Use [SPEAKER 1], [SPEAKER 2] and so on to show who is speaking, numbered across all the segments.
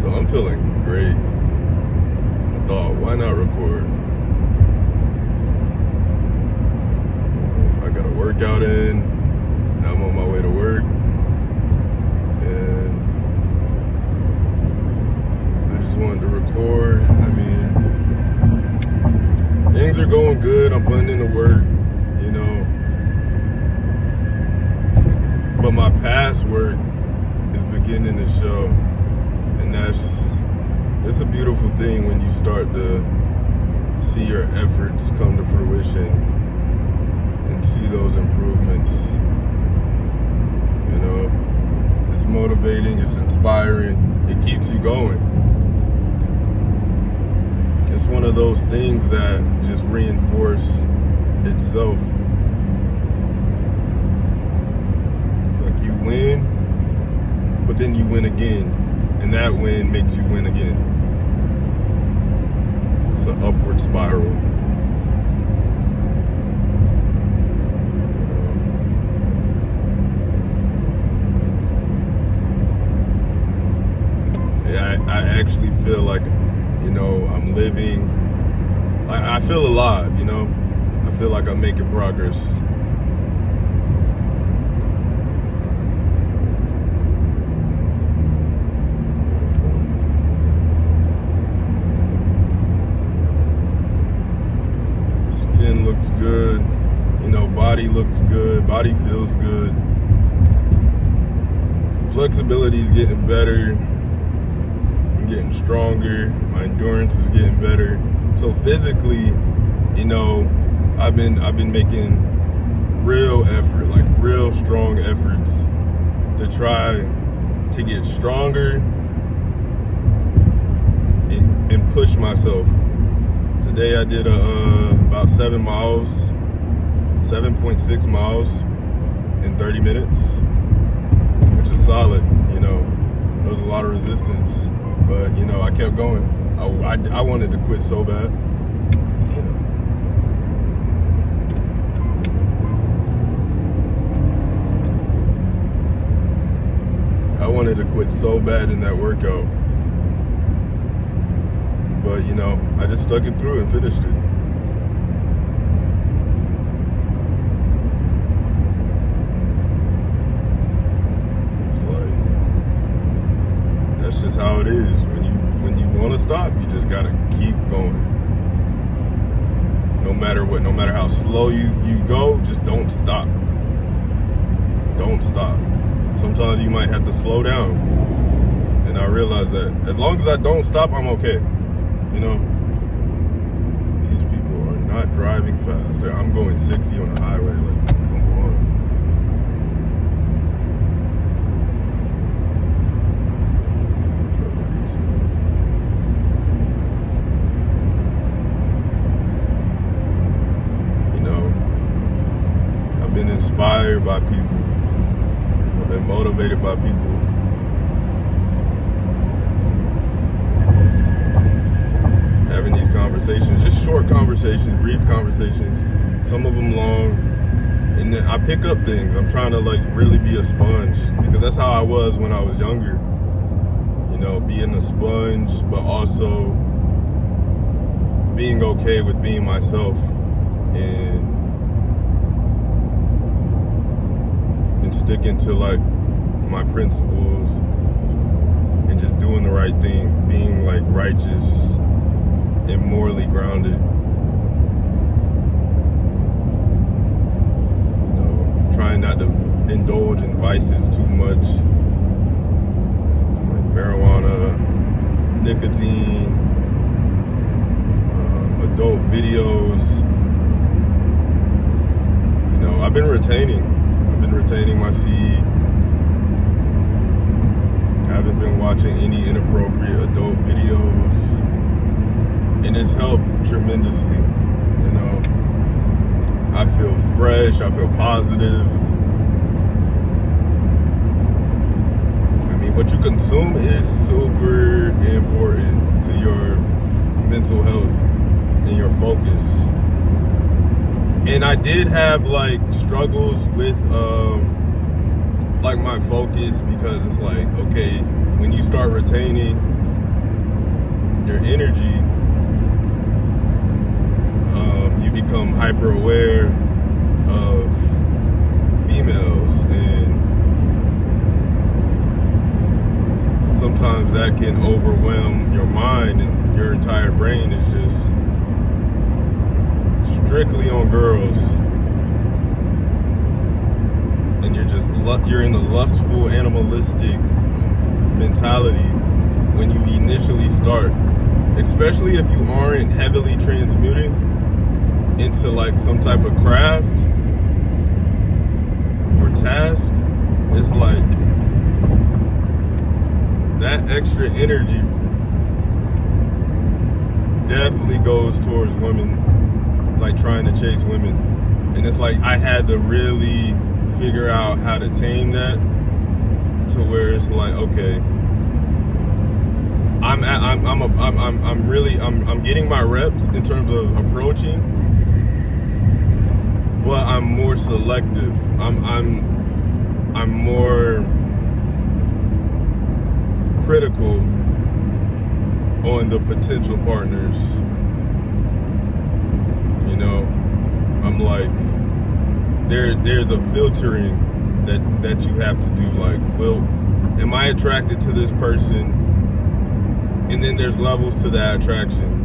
[SPEAKER 1] So I'm feeling great. I thought, why not record? I got a workout in. Now I'm on my way to work. And I just wanted to record. I mean, things are going good. I'm putting in the work, you know. But my past work is beginning to show. And it's a beautiful thing when you start to see your efforts come to fruition and see those improvements. You know, it's motivating, it's inspiring, it keeps you going. It's one of those things that just reinforce itself. It's like you win, but then you win again, and that win makes you win again. It's an upward spiral. I actually feel like, you know, I'm living, I feel alive, you know? I feel like I'm making progress. Skin looks good, you know, body looks good, body feels good. Flexibility is getting better. Getting stronger, my endurance is getting better. So physically, you know, I've been making real effort, like real strong efforts to try to get stronger and push myself. Today I did about 7.6 miles in 30 minutes, which is solid, you know. There was a lot of resistance. But, you know, I kept going. I wanted to quit so bad. I wanted to quit so bad in that workout. But, you know, I just stuck it through and finished it. That's just how it is. When you want to stop, you just gotta keep going. No matter what, no matter how slow you go, just don't stop. Don't stop. Sometimes you might have to slow down. And I realize that as long as I don't stop, I'm okay. You know? These people are not driving fast. I'm going 60 on the highway, like, come on. I've been inspired by people. I've been motivated by people. Having these conversations, just short conversations, brief conversations, some of them long. And then I pick up things. I'm trying to like really be a sponge because that's how I was when I was younger. You know, being a sponge, but also being okay with being myself and sticking to like my principles and just doing the right thing, being like righteous and morally grounded. You know, trying not to indulge in vices too much, like marijuana, nicotine, adult videos. You know, I've been retaining my seed. I haven't been watching any inappropriate adult videos, and it's helped tremendously. You know, I feel fresh, I feel positive. I mean, what you consume is super important to your mental health and your focus. And I did have like struggles with like my focus, because it's like, okay, when you start retaining your energy, you become hyper aware of females, and sometimes that can overwhelm your mind, and your entire brain is just strictly on girls, and you're in the lustful, animalistic mentality when you initially start, especially if you aren't heavily transmuted into like some type of craft or task. It's like that extra energy definitely goes towards women, like trying to chase women. And it's like I had to really figure out how to tame that to where it's like, okay, I'm getting my reps in terms of approaching, but I'm more selective. I'm more critical on the potential partners. You know, I'm like, there's a filtering that you have to do. Like, well, am I attracted to this person? And then there's levels to that attraction.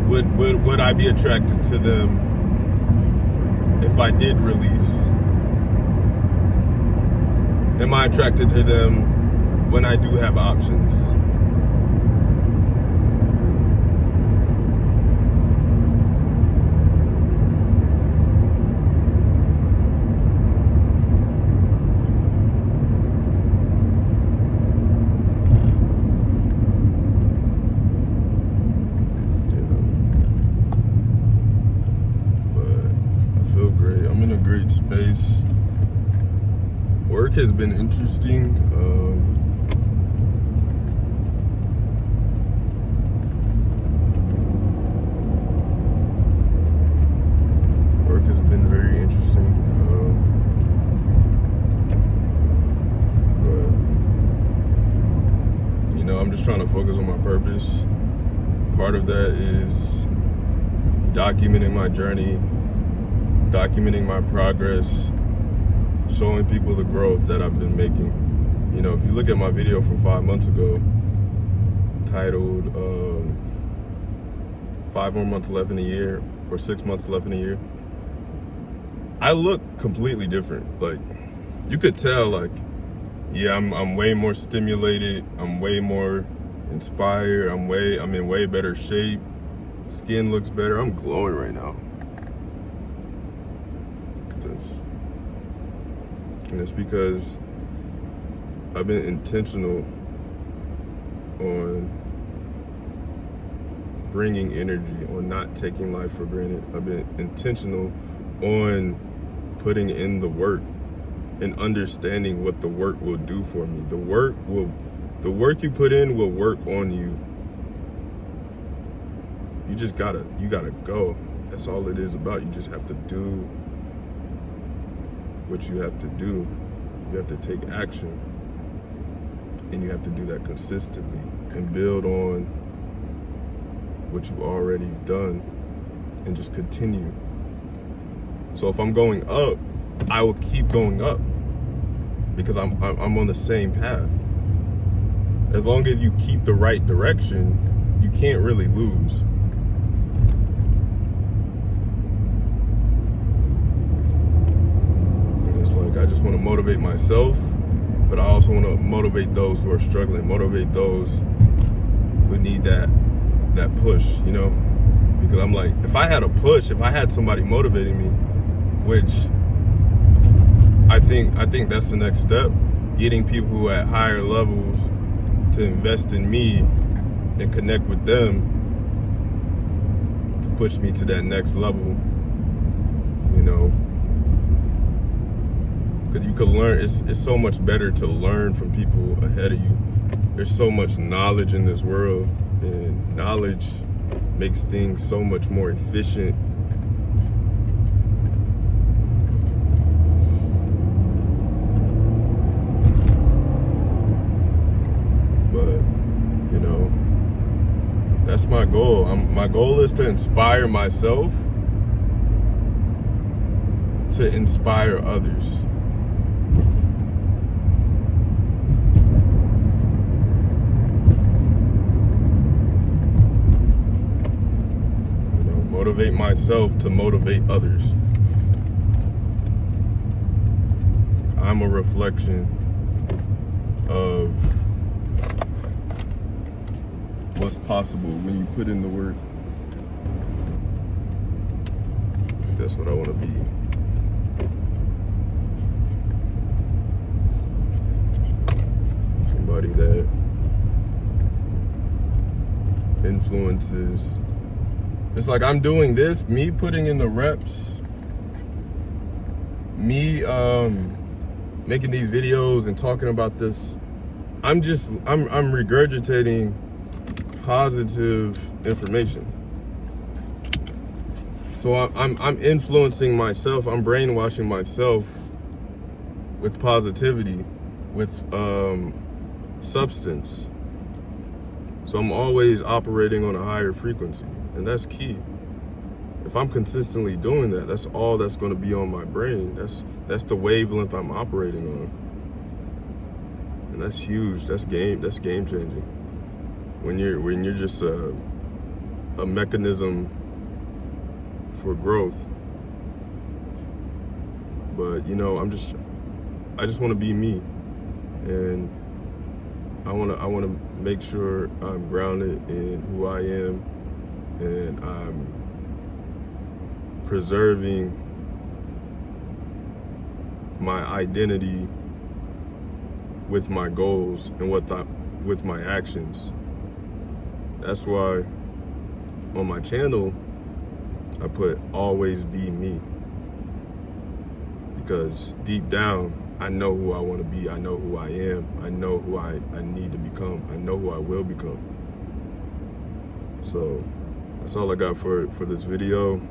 [SPEAKER 1] Would I be attracted to them if I did release? Am I attracted to them when I do have options? I'm in a great space. Work has been interesting. Work has been very interesting. But, you know, I'm just trying to focus on my purpose. Part of that is documenting my journey, documenting my progress, showing people the growth that I've been making. You know, if you look at my video from 5 months ago, titled 5 more months left in a year, or 6 months left in a year, I look completely different. Like, you could tell, like, yeah, I'm way more stimulated, I'm way more inspired, I'm in way better shape, skin looks better, I'm glowing right now. And it's because I've been intentional on bringing energy, on not taking life for granted. I've been intentional on putting in the work and understanding what the work will do for me. The work you put in will work on you. You gotta go. That's all it is about. You just have to do what you have to do. You have to take action, and you have to do that consistently and build on what you've already done and just continue. So if I'm going up, I will keep going up because I'm on the same path. As long as you keep the right direction, you can't really lose. I just want to motivate myself, but I also want to motivate those who are struggling, motivate those who need that push, you know? Because I'm like, if I had a push, if I had somebody motivating me, which I think that's the next step, getting people who are at higher levels to invest in me and connect with them to push me to that next level, you know? Because you could learn, it's so much better to learn from people ahead of you. There's so much knowledge in this world, and knowledge makes things so much more efficient. But, you know, That's my goal. My goal is to inspire myself to inspire others. Motivate myself to motivate others. I'm a reflection of what's possible when you put in the work. That's what I want to be. Somebody that influences. It's like I'm doing this, me putting in the reps, me making these videos and talking about this. I'm regurgitating positive information. So I'm influencing myself. I'm brainwashing myself with positivity, with substance. So I'm always operating on a higher frequency, and that's key. If I'm consistently doing that, that's all that's going to be on my brain. That's the wavelength I'm operating on, and that's huge. That's game changing. When you're just a mechanism for growth. But you know, I just want to be me, and I want to make sure I'm grounded in who I am, and I'm preserving my identity with my goals and with my actions. That's why on my channel I put always be me, because deep down I know who I want to be. I know who I am. I know who I need to become. I know who I will become. So that's all I got for this video.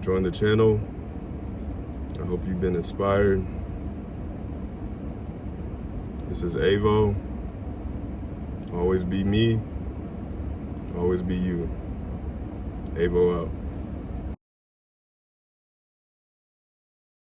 [SPEAKER 1] Join the channel. I hope you've been inspired. This is Avo. Always be me. Always be you. Avo out.